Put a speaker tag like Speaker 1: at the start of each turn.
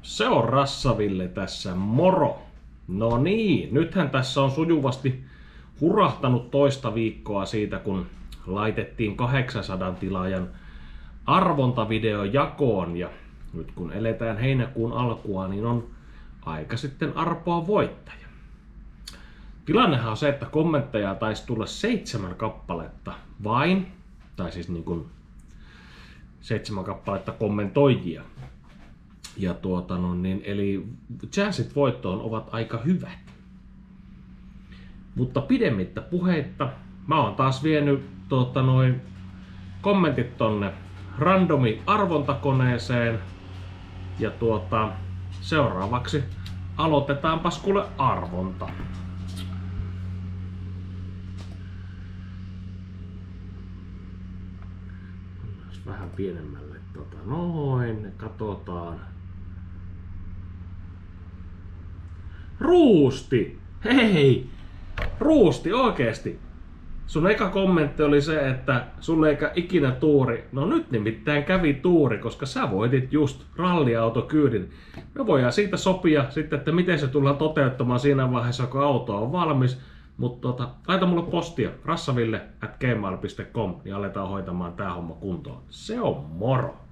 Speaker 1: Se on Rassaville tässä, moro! No niin, nythän tässä on sujuvasti hurahtanut toista viikkoa siitä, kun laitettiin 800 tilaajan arvontavideo jakoon. Ja nyt kun eletään heinäkuun alkua, niin on aika sitten arpoa voittaja. Tilannehan on se, että kommentteja taisi tulla 7 kappaletta vain, tai siis niin kuin 7 kappaletta kommentoijia. Ja eli chanssit voittoon ovat aika hyvät. Mutta pidemmittä puheitta, mä oon taas vienyt kommentit tonne randomi arvontakoneeseen. Ja seuraavaksi aloitetaanpas kuule arvonta. Vähän pienemmälle noin, katsotaan. Ruusti! Hei! Ruusti oikeesti! Sun eka kommentti oli se, että sulle eikä ikinä tuuri. No nyt nimittäin kävi tuuri, koska sä voitit just ralliautokyydin. Me voidaan siitä sopia sitten, että miten se tullaan toteuttamaan siinä vaiheessa, kun auto on valmis. Mutta laita mulle postia rassaville@gmail.com, niin aletaan hoitamaan tää homma kuntoon. Se on moro!